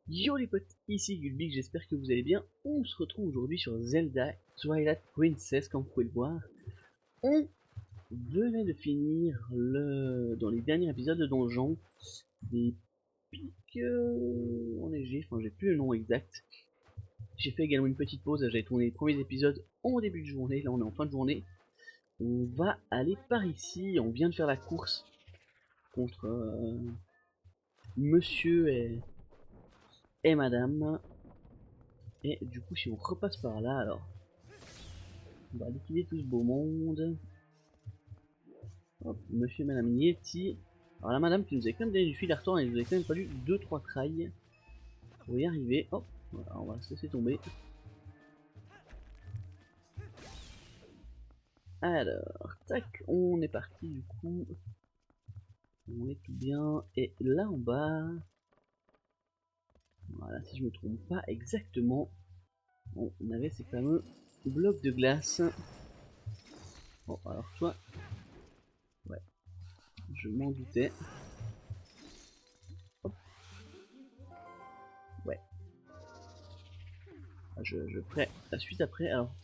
Yo les potes, ici Gulbik, j'espère que vous allez bien. On se retrouve aujourd'hui sur Zelda Twilight Princess, comme vous pouvez le voir. On venait de finir dans les derniers épisodes de Donjon des pics enneigés, enfin j'ai plus le nom exact. J'ai fait également une petite pause, j'avais tourné les premiers épisodes en début de journée, là on est en fin de journée. On va aller par ici, on vient de faire la course contre monsieur et madame. Et du coup si on repasse par là alors... On va liquider tout ce beau monde. Hop, monsieur et madame Yeti. Alors la madame qui nous a quand même donné du fil à retordre, elle nous a quand même fallu 2-3 trails pour y arriver. Hop, voilà, on va se laisser tomber. Alors, tac, on est parti du coup. On est tout bien. Et là en bas, voilà, si je me trompe pas exactement, on avait ces fameux blocs de glace. Bon, alors toi, ouais, je m'en doutais. Hop, ouais. Je ferai la suite après. Alors,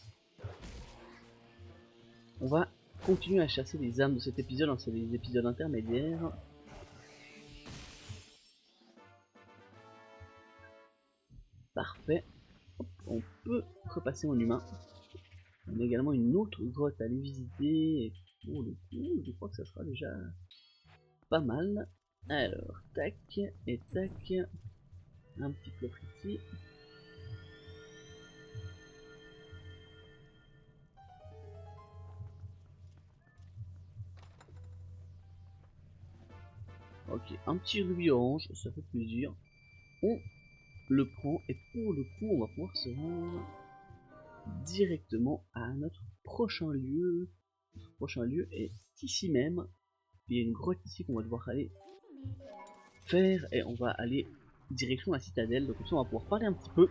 on va continuer à chasser les âmes de cet épisode, hein, c'est les épisodes intermédiaires. Parfait. Hop, on peut repasser en humain. On a également une autre grotte à aller visiter. Et pour le coup, je crois que ça sera déjà pas mal. Alors, tac, et tac. Un petit coffre ici. Ok, un petit rubis orange, ça fait plaisir. On le prend et pour le coup, on va pouvoir se rendre directement à notre prochain lieu. Notre prochain lieu est ici même. Il y a une grotte ici qu'on va devoir aller faire et on va aller direction la citadelle. Donc comme ça on va pouvoir parler un petit peu.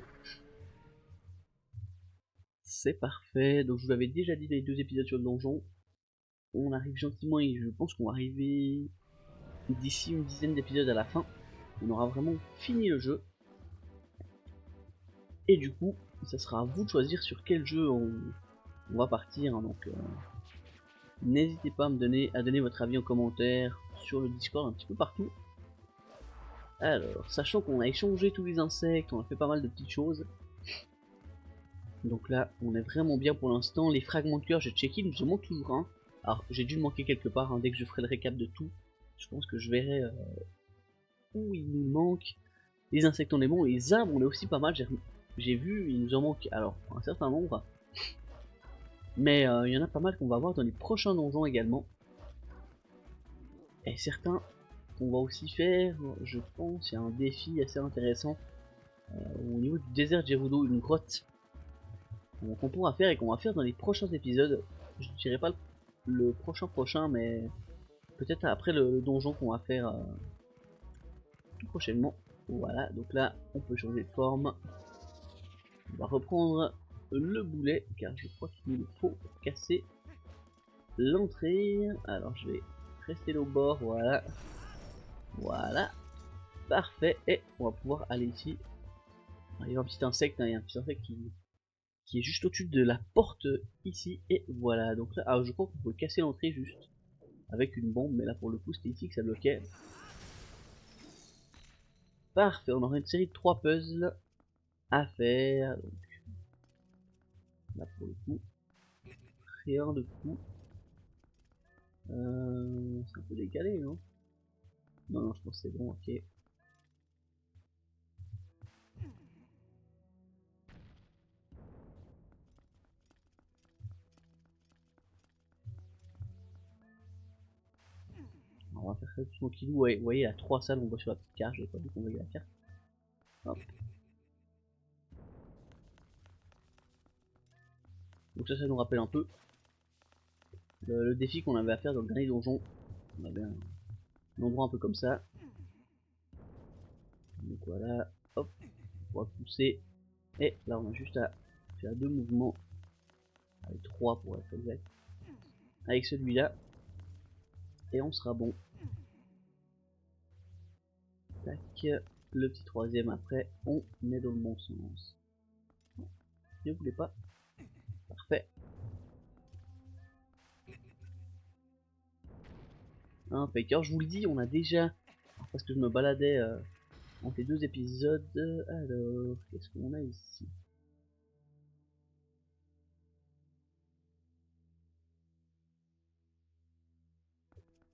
C'est parfait. Donc je vous l'avais déjà dit dans les 2 épisodes sur le donjon. On arrive gentiment et je pense qu'on va arriver d'ici une dizaine d'épisodes à la fin. On aura vraiment fini le jeu. Et du coup, ça sera à vous de choisir sur quel jeu on va partir. Hein. Donc n'hésitez pas à donner votre avis en commentaire sur le Discord, un petit peu partout. Alors, sachant qu'on a échangé tous les insectes, on a fait pas mal de petites choses. Donc là, on est vraiment bien pour l'instant. Les fragments de cœur, j'ai checké, il nous en manque toujours un. Alors, j'ai dû le manquer quelque part, hein. Dès que je ferai le récap de tout, je pense que je verrai où il nous manque. Les insectes, on est bon. Les arbres, on est aussi pas mal. J'ai vu, il nous en manque alors un certain nombre. Mais il y en a pas mal qu'on va voir dans les prochains donjons également. Et certains qu'on va aussi faire, je pense, il y a un défi assez intéressant. Au niveau du désert de Gerudo, une grotte qu'on pourra faire et qu'on va faire dans les prochains épisodes. Je ne dirais pas le prochain, mais peut-être après le donjon qu'on va faire tout prochainement. Voilà, donc là on peut changer de forme. On va reprendre le boulet car je crois qu'il nous faut casser l'entrée. Alors je vais rester au bord, voilà. Voilà, parfait. Et on va pouvoir aller ici. Il y a un petit insecte, hein, il y a un petit insecte qui est juste au-dessus de la porte ici. Et voilà, donc là, je crois qu'on peut casser l'entrée juste avec une bombe, mais là pour le coup c'était ici que ça bloquait. Parfait, on aura une série de 3 puzzles à faire. Donc là pour le coup, rien de fou. C'est un peu décalé, non? Non, je pense que c'est bon, ok. On va faire ça tout tranquillou. Ouais, vous voyez, il y a 3 salles, on voit sur la petite carte, j'avais pas vu qu'on voyait la carte. Hop. Donc ça nous rappelle un peu le défi qu'on avait à faire dans le dernier donjon. On avait un endroit un peu comme ça. Donc voilà, hop, on va pousser. Et là on a juste à faire 2 mouvements. Avec 3 pour être exact. Avec celui-là. Et on sera bon. Tac. le petit troisième après, on est dans le bon sens. Ne voulez pas. Parfait. Impeccable, je vous le dis, on a déjà, parce que je me baladais entre les deux épisodes. Alors, qu'est-ce qu'on a ici?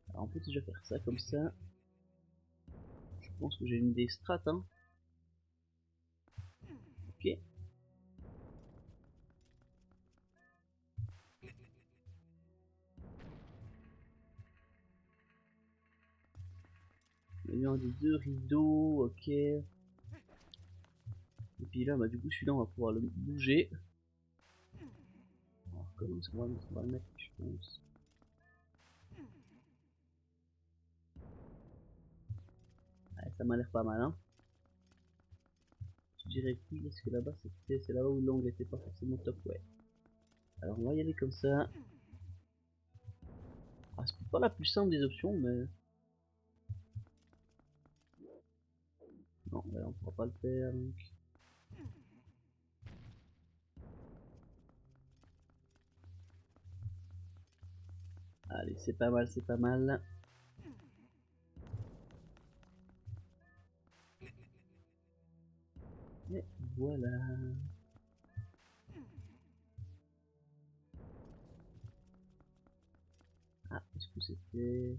Alors, on peut déjà faire ça comme ça. Je pense que j'ai une des strats, hein. Ok. Il y a un des deux rideaux, ok. Et puis là, bah du coup, celui-là, on va pouvoir le bouger. Alors, comment on va le mettre, je pense. Ouais, ça m'a l'air pas mal, hein. Je dirais que oui, parce que là-bas, c'est là-bas où l'angle était pas forcément top, ouais. Alors, on va y aller comme ça. Ah, c'est pas la plus simple des options, mais... Non, là, on pourra pas le faire, donc... Allez, c'est pas mal, c'est pas mal. Et voilà. Ah, est-ce que c'était...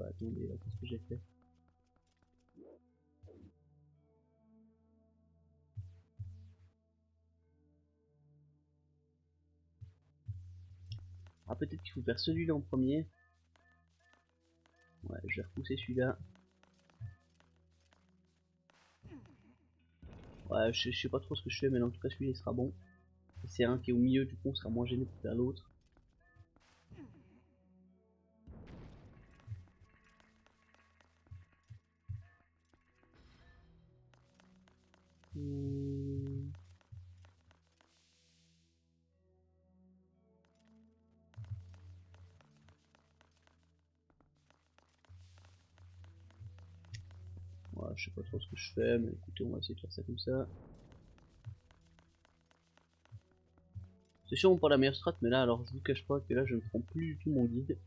attendez, là, qu'est-ce que j'ai fait? Ah, peut-être qu'il faut faire celui-là en premier. Ouais, je vais repousser celui-là. Ouais, je sais pas trop ce que je fais, mais en tout cas, celui-là, il sera bon. Et c'est un qui est au milieu, du coup, on sera moins gêné pour faire l'autre. Ouais, je sais pas trop ce que je fais, mais écoutez, on va essayer de faire ça comme ça. C'est sûrement pas la meilleure strat, mais là, alors je vous cache pas que là, je ne prends plus du tout mon guide.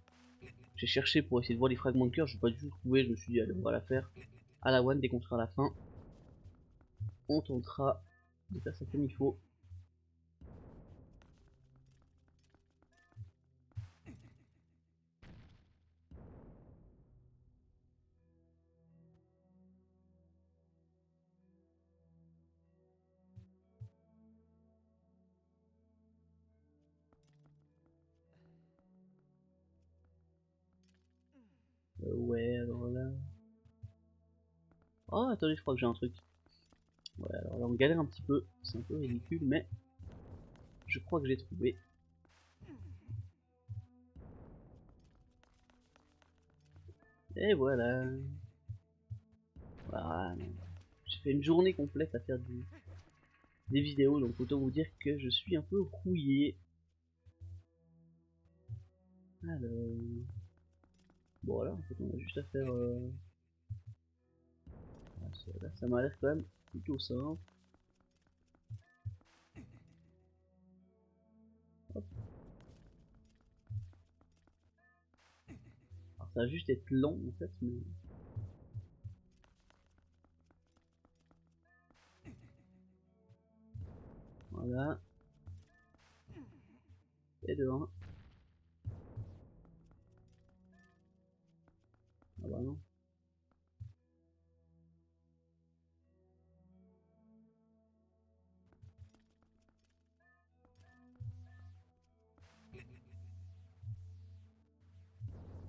J'ai cherché pour essayer de voir les fragments de cœur, je n'ai pas du tout trouvé, je me suis dit, allez, on va la faire à la one dès qu'on sera à la fin. On tentera de faire ça comme il faut. Ouais, alors là... Oh, attendez, je crois que j'ai un truc. Ouais, alors là, on galère un petit peu, c'est un peu ridicule, mais je crois que j'ai trouvé. Et voilà. Voilà. J'ai fait une journée complète à faire des vidéos, donc autant vous dire que je suis un peu rouillé. Alors... Bon, voilà, en fait, on a juste à faire... Là, ça m'a l'air quand même plutôt simple. Hop. Alors, ça va juste être lent, en fait, mais... Voilà. Et de 1. Ah bah non.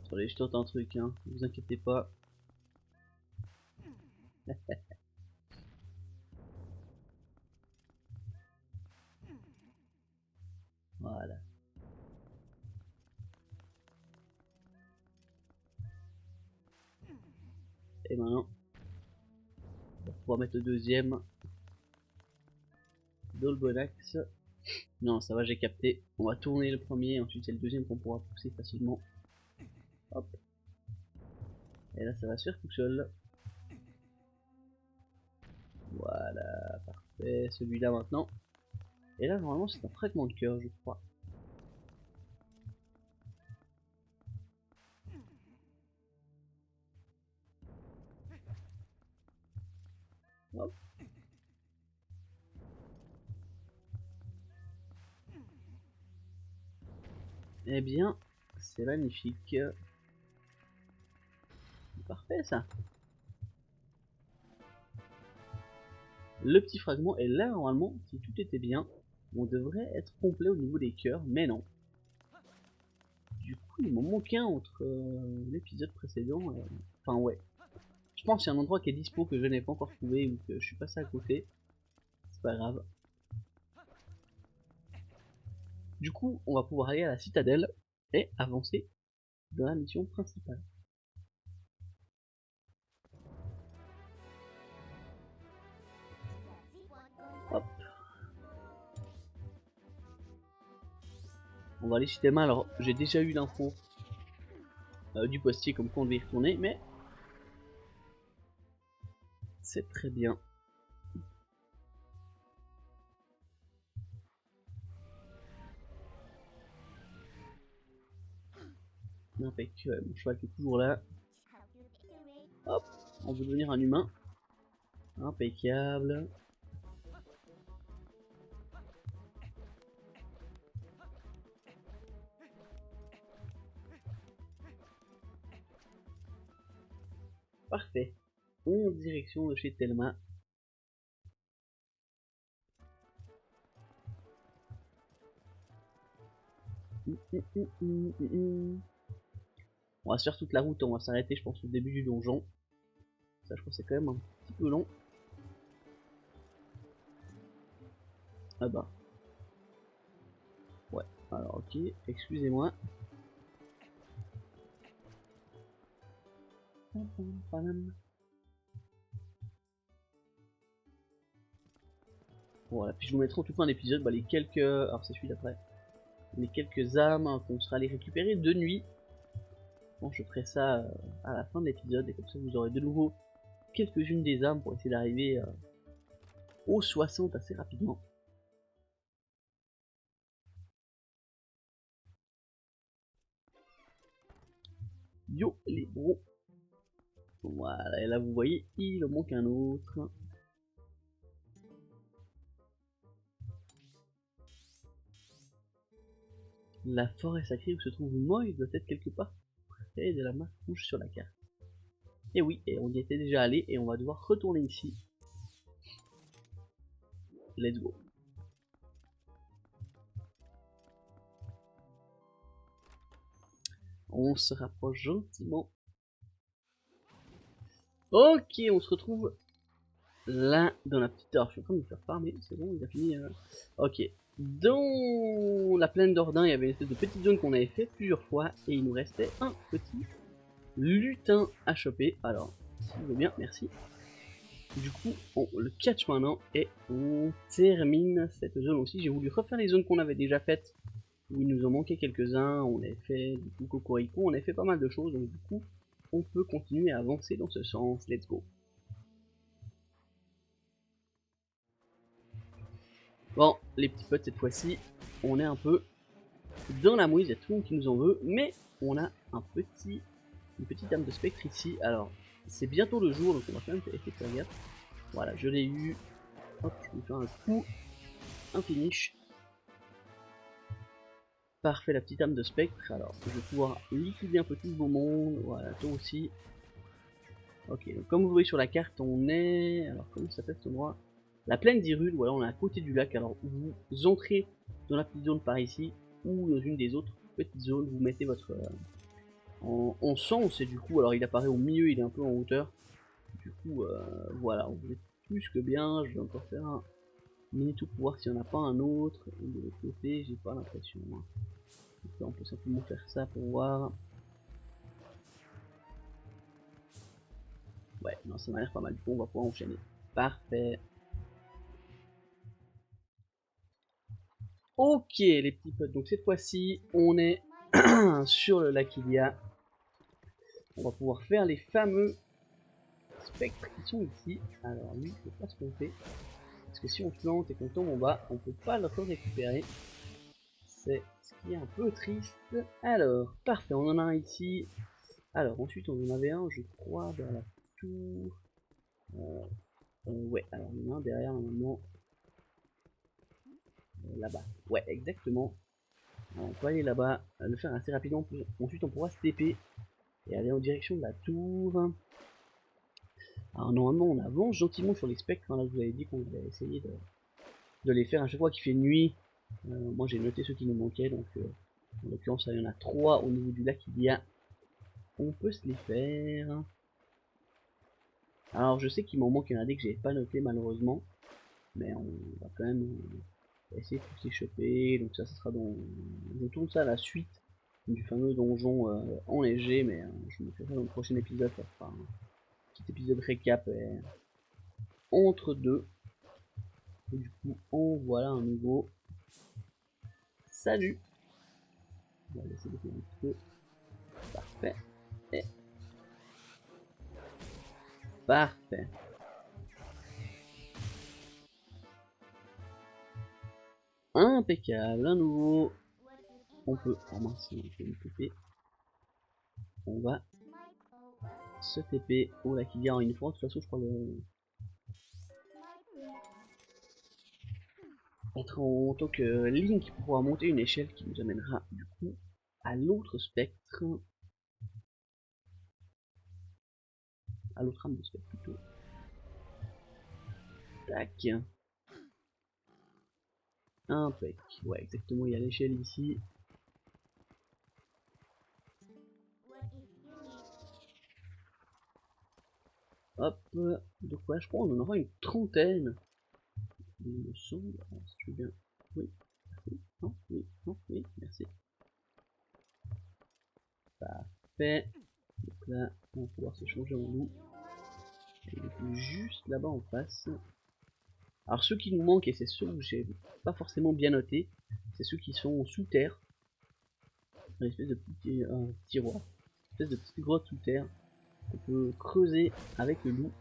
Attendez, je tente un truc, hein. Ne vous inquiétez pas. Voilà. Et maintenant, on va pouvoir mettre le deuxième dans le bon axe. Non, ça va, j'ai capté. On va tourner le premier, ensuite c'est le deuxième qu'on pourra pousser facilement. Hop. Et là, ça va se faire tout seul. Voilà, parfait. Celui-là maintenant. Et là, normalement, c'est un fragment de cœur, je crois. Hop. Eh bien, c'est magnifique. Parfait, ça. Le petit fragment est là, normalement, si tout était bien. On devrait être complet au niveau des cœurs, mais non. Du coup, il m'en manque un entre l'épisode précédent. Enfin, ouais. Je pense qu'il y a un endroit qui est dispo que je n'ai pas encore trouvé ou que je suis passé à côté. C'est pas grave. Du coup, on va pouvoir aller à la citadelle et avancer dans la mission principale. Hop. On va aller chez Thelma. Alors, j'ai déjà eu l'info du postier comme quoi on devait y retourner, mais c'est très bien. Impec, mon cheval qui est toujours là. Hop, on veut devenir un humain. Impeccable. Parfait. En direction de chez Thelma. On va se faire toute la route, on va s'arrêter je pense au début du donjon. Ça je crois que c'est quand même un petit peu long. Ah bah. Ouais, alors ok, excusez-moi. Voilà, puis je vous mettrai en tout fin d'épisode les quelques... Alors c'est celui d'après. Les quelques âmes qu'on sera allé récupérer de nuit. Bon, je ferai ça à la fin de l'épisode et comme ça vous aurez de nouveau quelques-unes des âmes pour essayer d'arriver aux 60 assez rapidement. Yo les bros. Voilà, et là vous voyez, il en manque un autre. La forêt sacrée où se trouve Moy doit être quelque part près de la marque rouge sur la carte. Et oui, et on y était déjà allé et on va devoir retourner ici. Let's go. On se rapproche gentiment. Ok, on se retrouve là dans la petite... Alors je suis en train de me faire farmer, c'est bon, il a fini. Ok. Dans la plaine d'Ordin, il y avait une espèce de petite zone qu'on avait fait plusieurs fois et il nous restait un petit lutin à choper. Alors, si vous voulez bien, merci. Du coup, on le catch maintenant et on termine cette zone aussi. J'ai voulu refaire les zones qu'on avait déjà faites où il nous en manquait quelques-uns. On avait fait du coup Cocorico, on a fait pas mal de choses donc du coup on peut continuer à avancer dans ce sens. Let's go. Bon, les petits potes, cette fois-ci, on est un peu dans la mouise, il y a tout le monde qui nous en veut, mais on a une petite âme de spectre ici. Alors, c'est bientôt le jour, donc on va quand même essayer de faire gaffe. Voilà, je l'ai eu. Hop, je vais faire un coup, un finish. Parfait, la petite âme de spectre. Alors, je vais pouvoir liquider un peu tout le beau monde. Voilà, toi aussi. Ok, donc comme vous voyez sur la carte, on est... Alors, comment ça s'appelle cet endroit? La plaine d'Hyrule, voilà, on est à côté du lac. Alors, vous entrez dans la petite zone par ici, ou dans une des autres petites zones, vous mettez votre... en sens, et du coup, alors il apparaît au milieu, il est un peu en hauteur. Du coup, voilà, on est plus que bien. Je vais encore faire un mini tout pour voir s'il n'y en a pas un autre. Et de l'autre côté, j'ai pas l'impression. Hein. Donc là, on peut simplement faire ça pour voir. Ouais, non, ça m'a l'air pas mal. Du coup, on va pouvoir enchaîner. Parfait. Ok les petits potes, donc cette fois-ci on est sur le lac Ilia. On va pouvoir faire les fameux spectres qui sont ici. Alors lui, il faut pas se planter. Parce que si on se plante et qu'on tombe en bas, on peut pas le récupérer. C'est ce qui est un peu triste. Alors, parfait, on en a un ici. Alors ensuite on en avait un, je crois, vers la tour. Ouais, alors il y en a un derrière normalement. Là-bas. Ouais, exactement. Alors, on peut aller là-bas, le faire assez rapidement. Ensuite on pourra se TP et aller en direction de la tour. Alors normalement on avance gentiment sur les spectres, hein. Là je vous avais dit qu'on allait essayer de les faire à chaque fois qu'il fait nuit. Moi j'ai noté ceux qui nous manquaient, donc en l'occurrence il y en a 3 au niveau du lac il y a. On peut se les faire. Alors je sais qu'il m'en manque un des que j'avais pas noté malheureusement, mais on va quand même essayer de tous les choper, donc ça sera dans... Je tourne ça à la suite du fameux donjon enneigé, mais je me ferai ça dans le prochain épisode, ça sera un petit épisode récap entre deux. Et du coup, en voilà un nouveau. Salut! On va laisser défiler un petit peu. Parfait. Et... Parfait. Impeccable, un nouveau. On peut... Oh mince, on peut le TP. On va se TP au lac Ilia en une fois. De toute façon, je crois le... être en tant que Link pour pouvoir monter une échelle qui nous amènera du coup à l'autre spectre. À l'autre âme de spectre plutôt. Tac. Impec. Ouais, exactement, il y a l'échelle ici. Hop. Donc ouais, je crois qu'on en aura une trentaine. Il me semble. Alors, si tu veux bien. Oui. Oui. Non. Oui. Non. Oui. Merci. Parfait. Donc là, on va pouvoir se changer en loup. Et il est juste là-bas en face. Alors ceux qui nous manquent, et c'est ceux où j'ai pas forcément bien noté, c'est ceux qui sont sous terre. Une espèce de petit tiroir. Une espèce de petite grotte sous terre. On peut creuser avec le loup.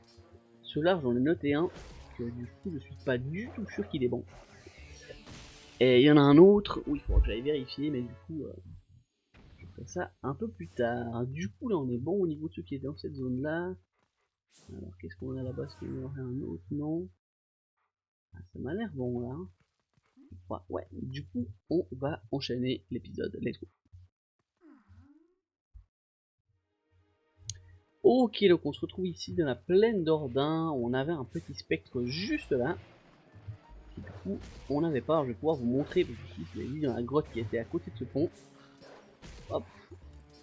Ceux-là, j'en ai noté un, que du coup je suis pas du tout sûr qu'il est bon. Et il y en a un autre où il faudra que j'aille vérifier, mais du coup, je ferai ça un peu plus tard. Du coup, là, on est bon au niveau de ceux qui étaient dans cette zone-là. Alors, qu'est-ce qu'on a là-bas? Est-ce qu'on y aurait un autre? Non. Ah, ça m'a l'air bon, là. Ouais, du coup, on va enchaîner l'épisode. Let's go. Ok, donc on se retrouve ici dans la plaine d'Ordin. On avait un petit spectre juste là. Et du coup, on n'avait pas. Alors, je vais pouvoir vous montrer, parce que ici, je l'ai vu dans la grotte qui était à côté de ce pont. Hop,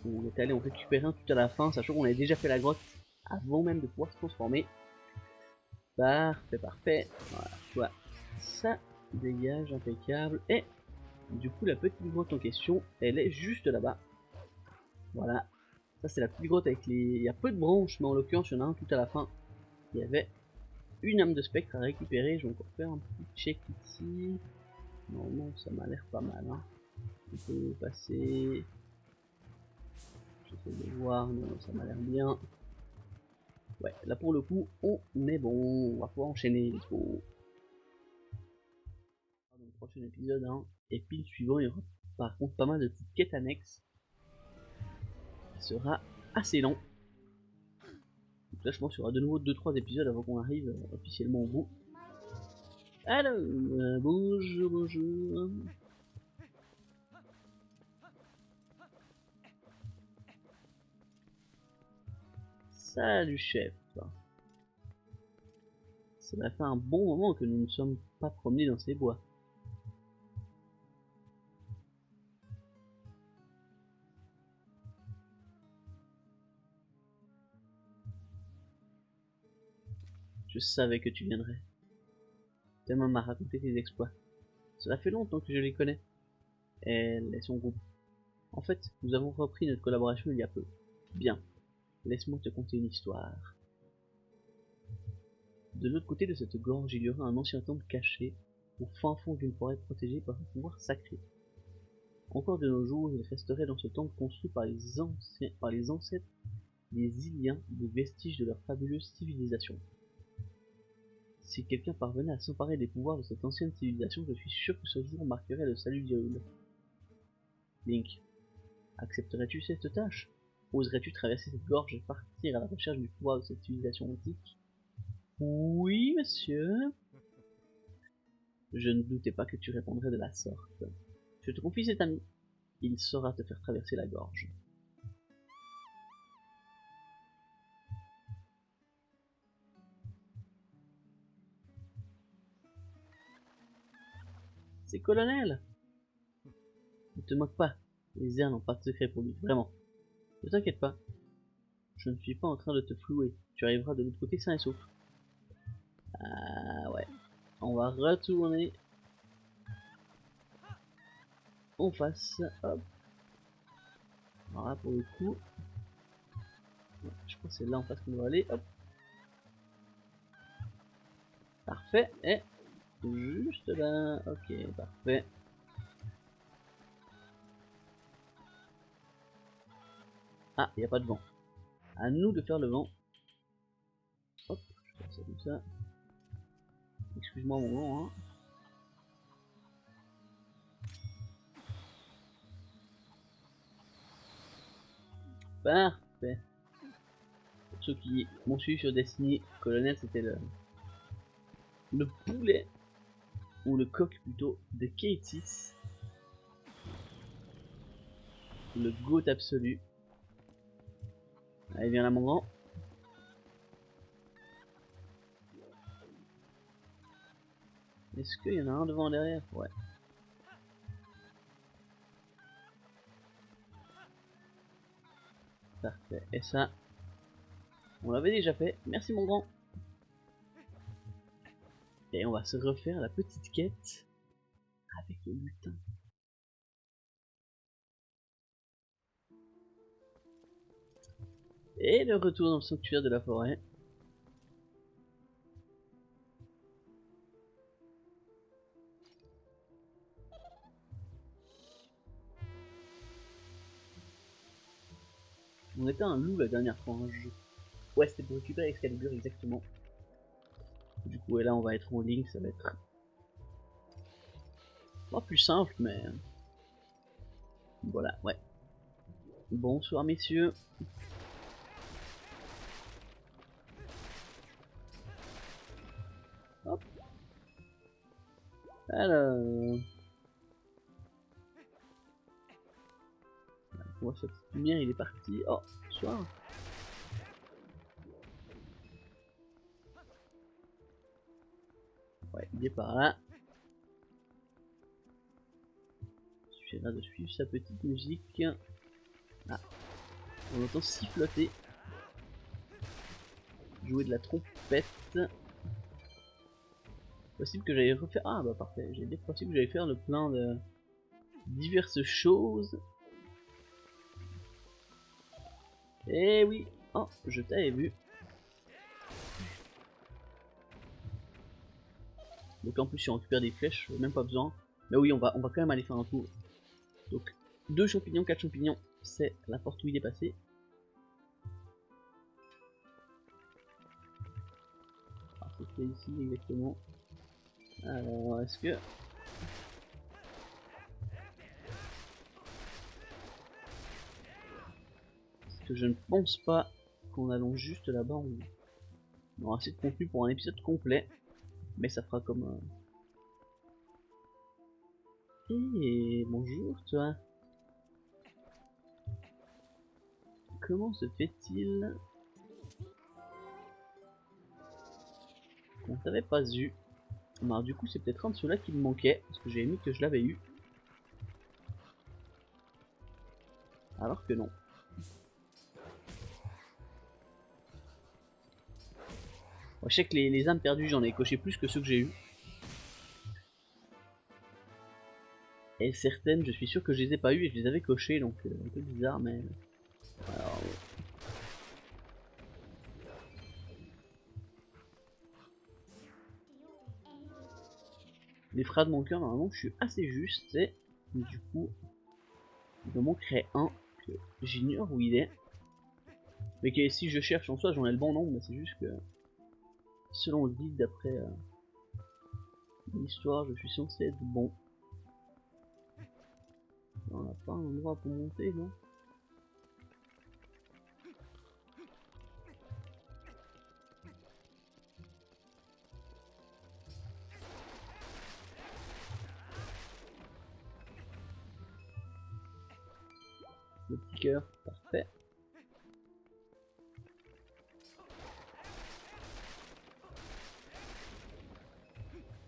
on est allé en récupérer un tout à la fin, sachant qu'on avait déjà fait la grotte avant même de pouvoir se transformer. Parfait, parfait. Voilà, soit ça dégage, impeccable. Et du coup, la petite grotte en question, elle est juste là-bas. Voilà. Ça, c'est la petite grotte avec les... Il y a peu de branches, mais en l'occurrence, il y en a un tout à la fin. Il y avait une âme de spectre à récupérer. Je vais encore faire un petit check ici. Normalement, ça m'a l'air pas mal. Hein. On peut passer... J'essaie de voir. Non, ça m'a l'air bien. Ouais, là pour le coup, on est bon. On va pouvoir enchaîner. Let's go. Dans le prochain épisode, hein. Et puis le suivant, il y aura par contre pas mal de petites quêtes annexes. Qui sera assez long. Donc là, je pense qu'il y aura de nouveau 2-3 épisodes avant qu'on arrive officiellement au bout. Alors, bonjour, bonjour. Salut chef. Ça m'a fait un bon moment que nous ne sommes pas promenés dans ces bois. Je savais que tu viendrais. Ta maman m'a raconté tes exploits. Cela fait longtemps que je les connais. Elle et son groupe. En fait, nous avons repris notre collaboration il y a peu. Bien, laisse-moi te conter une histoire. De l'autre côté de cette gorge, il y aurait un ancien temple caché, au fin fond d'une forêt protégée par un pouvoir sacré. Encore de nos jours, il resterait dans ce temple construit par les ancêtres des Iliens des vestiges de leur fabuleuse civilisation. Si quelqu'un parvenait à s'emparer des pouvoirs de cette ancienne civilisation, je suis sûr que ce jour marquerait le salut d'Hyrule. Link, accepterais-tu cette tâche? Oserais-tu traverser cette gorge et partir à la recherche du pouvoir de cette civilisation antique? Oui, monsieur. Je ne doutais pas que tu répondrais de la sorte. Je te confie cet ami. Il saura te faire traverser la gorge. C'est colonel! Ne te moque pas. Les airs n'ont pas de secret pour lui, vraiment. Ne t'inquiète pas. Je ne suis pas en train de te flouer. Tu arriveras de l'autre côté sain et sauf. Ah ouais. On va retourner en face. Hop. Voilà pour le coup. Je pense que c'est là en face qu'on doit aller. Hop. Parfait. Et juste là. Ok, parfait. Ah, il n'y a pas de vent. À nous de faire le vent. Hop, je fais ça comme ça. Excuse-moi mon vent, hein. Parfait. Pour ceux qui m'ont suivi sur Destiny, Colonel c'était le poulet, ou le coq plutôt, de Kaetis. Le GOAT absolu. Allez, viens là mon grand. Est-ce qu'il y en a un devant derrière? Ouais. Parfait. Et ça, on l'avait déjà fait. Merci mon grand. Et on va se refaire la petite quête avec le lutin. Et le retour dans le sanctuaire de la forêt. On était un loup la dernière fois. Hein. Ouais, c'était pour récupérer Excalibur exactement. Du coup, et là on va être en ligne, ça va être pas plus simple, mais voilà, ouais. Bonsoir messieurs. Hop. Alors, on voit cette lumière, il est parti. Oh, bonsoir. Ouais, il est par là. Il suffira de suivre sa petite musique. Ah, on entend siffloter. Jouer de la trompette. Possible que j'allais refaire. Ah bah parfait, j'ai dit possible que j'allais faire le plein de diverses choses. Eh oui. Oh, je t'avais vu. Donc en plus si on récupère des flèches, même pas besoin. Mais oui, on va quand même aller faire un tour. Donc 2 champignons, 4 champignons, c'est la porte où il est passé. Ah, c'était ici exactement. Alors est-ce que... je ne pense pas qu'en allant juste là-bas on aura assez de contenu pour un épisode complet. Mais ça fera comme... Et bonjour toi. Comment se fait-il qu'on t'avait pas eu? Alors du coup c'est peut-être un de ceux-là qui me manquait, parce que j'ai mis que je l'avais eu. Alors que non. Moi, je sais que les âmes perdues j'en ai coché plus que ceux que j'ai eu. Et certaines je suis sûr que je les ai pas eu et je les avais cochées, donc un peu bizarre mais... Alors, Les fragments de cœur, normalement, je suis assez juste. Et du coup, il me manquerait un que j'ignore où il est. Mais que si je cherche en soi, j'en ai le bon nombre, mais c'est juste que selon le guide, d'après l'histoire, je suis censé être bon. On n'a pas un endroit pour monter, non? Le petit cœur, parfait.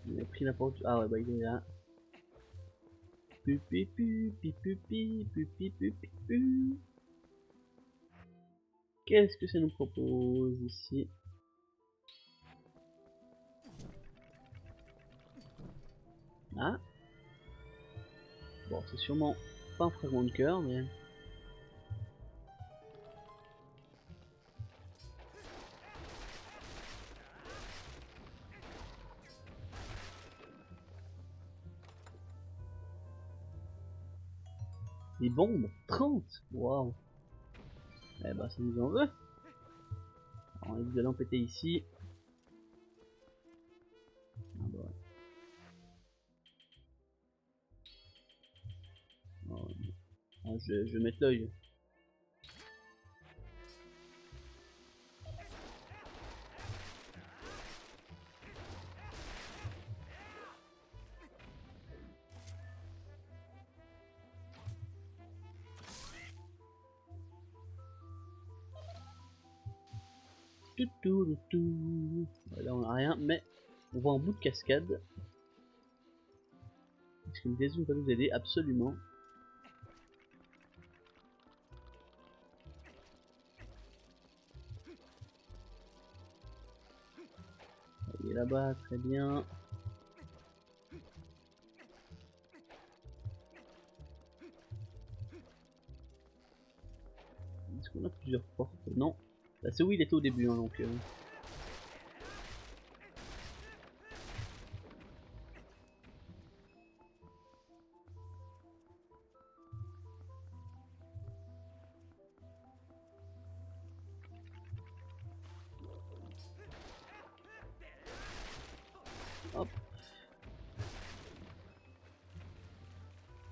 Il a pris n'importe où. Ah ouais, bah il est là. Pupi pupi pupi pupi pupi pupi. Qu'est-ce que ça nous propose ici? Ah. Bon, c'est sûrement pas un fragment de cœur, mais... Des bombes 30. Waouh. Eh bah ça nous en veut. Alors, on évite de l'empêter ici. Ah bah ouais. Oh, ouais. Ah, je vais mettre l'œil. Là on a rien, mais on voit un bout de cascade. Est-ce qu'une dézoom peut nous aider? Absolument. Il est là-bas, très bien. Est-ce qu'on a plusieurs portes? Non. Là c'est où il était au début, hein, donc... Hop.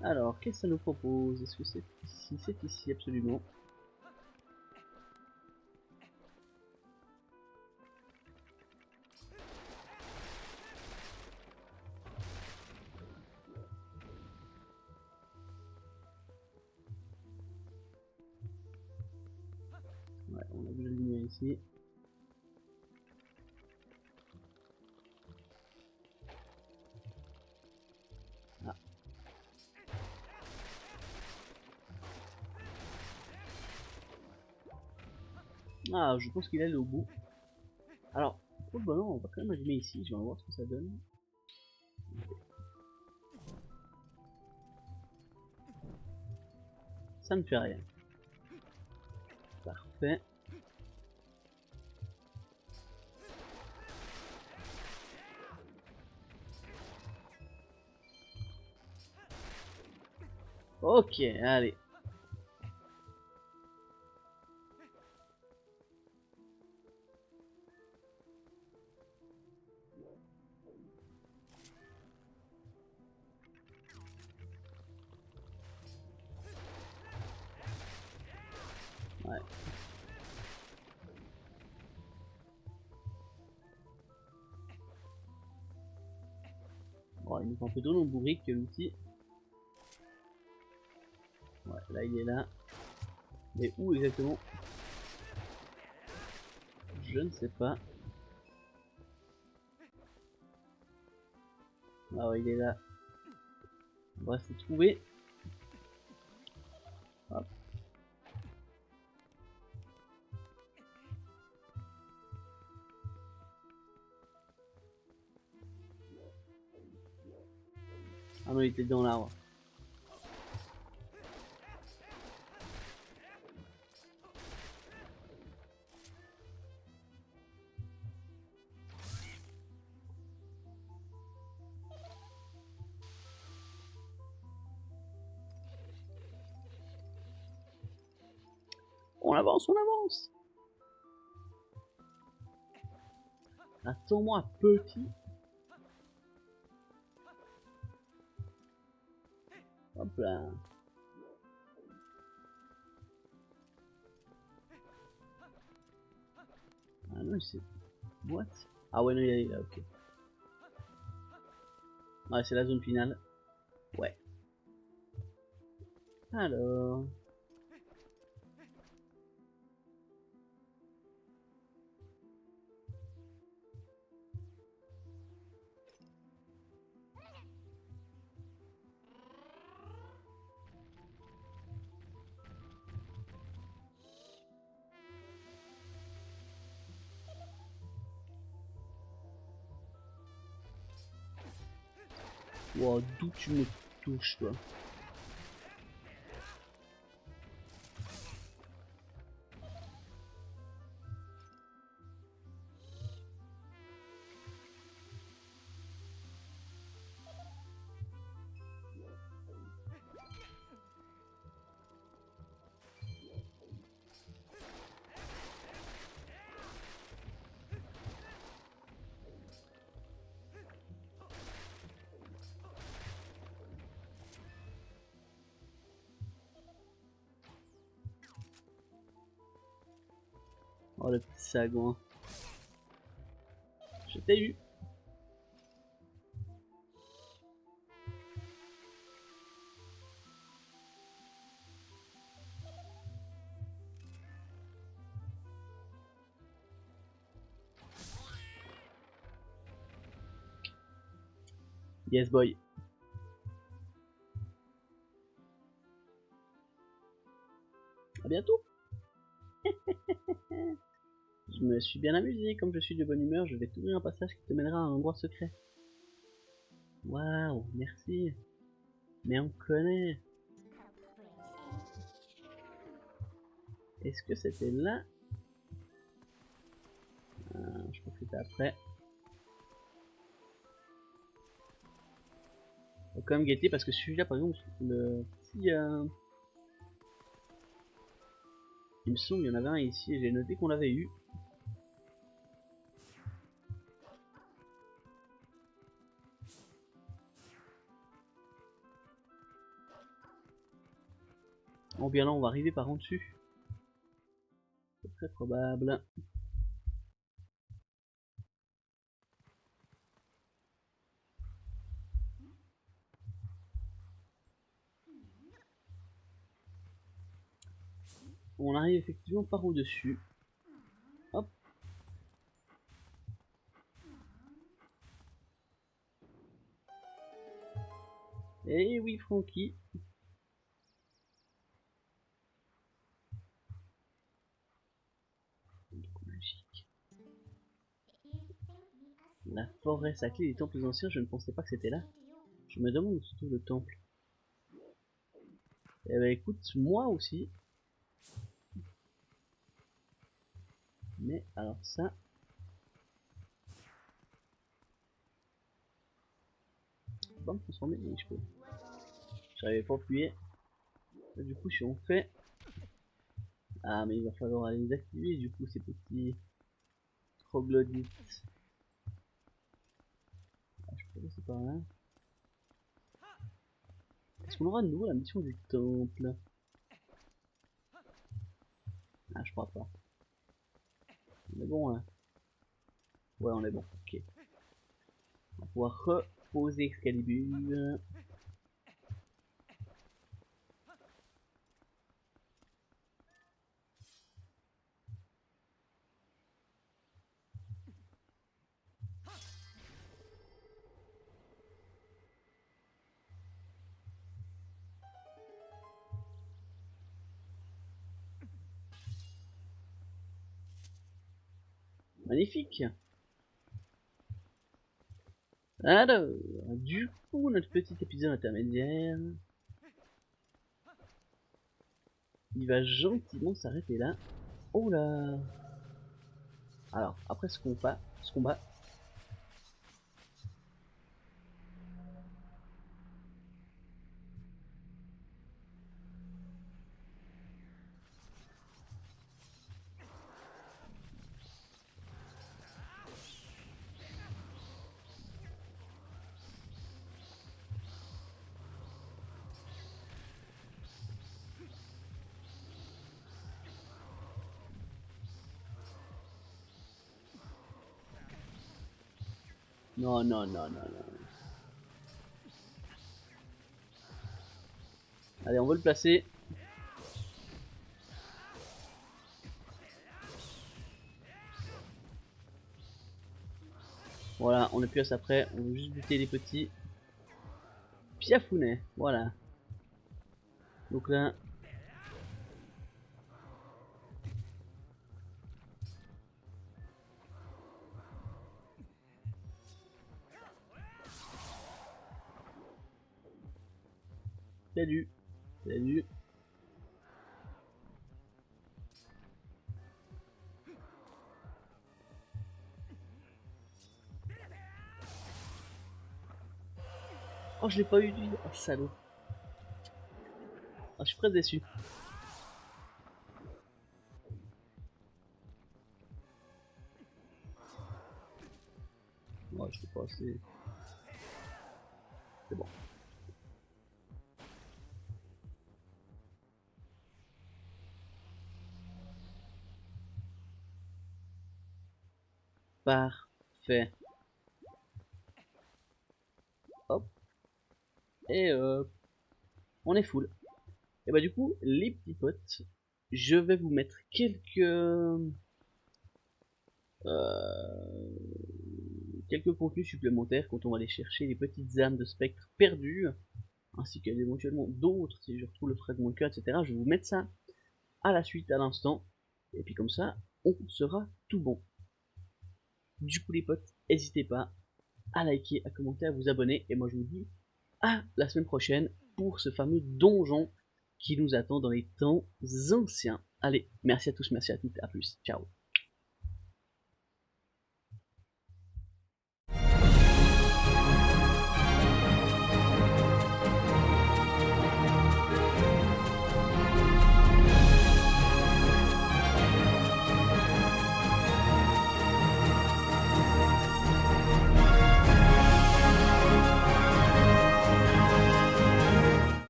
Alors, qu'est-ce que ça nous propose? Est-ce que c'est ici? C'est ici, absolument. Ouais, on a vu la lumière ici. Ah. Ah, je pense qu'il est allé au bout. Alors, pour le bonheur, on va quand même allumer ici, je vais voir ce que ça donne. Ça ne fait rien. Parfait. Ok, allez. Ouais. Bon, il nous faut un peu d'eau dans le bourrique, l'outil. Ouais, là il est là. Mais où exactement? Je ne sais pas. Ah ouais, il est là. On va se trouver. Hop. Ah non, il était dans l'arbre. On avance, on avance. Attends-moi, petit. Hop là. Ah non, c'est... What? Ah ouais, non, il est là, ok. Ouais, c'est la zone finale. Ouais. Alors... Wow, d'où tu me touches, toi? Oh, le petit sagouin. Je t'ai eu. Yes, boy. À bientôt. Je me suis bien amusé. Comme je suis de bonne humeur, je vais t'ouvrir un passage qui te mènera à un endroit secret. Waouh, merci. Mais on connaît. Est-ce que c'était là? Je pense que c'était après. Faut quand même guetter parce que celui-là, par exemple, le petit... Il me semble qu'il y en avait un ici et j'ai noté qu'on l'avait eu. Oh bien là, on va arriver par en dessus. C'est très probable. On arrive effectivement par au-dessus. Hop. Et oui, Francky. Magique. La forêt sacrée des temples anciens, je ne pensais pas que c'était là. Je me demande où se trouve le temple. Eh ben écoute, moi aussi. Mais alors ça... Je peux pas me transformer, oui je peux. J'arrivais pas à appuyer. Du coup si on fait... Ah mais il va falloir aller les activer du coup ces petits troglodytes. Ah, je peux passer par là. Est-ce qu'on aura de nouveau la mission du temple? Ah je crois pas. On est bon là. Ouais on est bon, ok. On va pouvoir reposer Excalibur. Magnifique. Alors, du coup, notre petit épisode intermédiaire, il va gentiment s'arrêter là. Oh là. Alors, après ce combat, Non, non, non, non, non. Allez, on veut le placer. Voilà, on est plus à ça près. On veut juste buter les petits piafounets. Voilà. Donc là... Salut. Salut. Oh, je l'ai pas eu lui. Oh, salaud. Oh, je suis presque déçu. Oh, je sais pas, c'est bon. Parfait. Hop. Et on est full. Et bah du coup, les petits potes, je vais vous mettre quelques contenus supplémentaires quand on va aller chercher les petites âmes de spectre perdues, ainsi qu'éventuellement d'autres si je retrouve le fragment de cœur, etc. Je vais vous mettre ça à la suite, à l'instant, et puis comme ça, on sera tout bon. Du coup les potes, n'hésitez pas à liker, à commenter, à vous abonner, et moi je vous dis à la semaine prochaine pour ce fameux donjon qui nous attend dans les temps anciens. Allez, merci à tous, merci à toutes, à plus, ciao.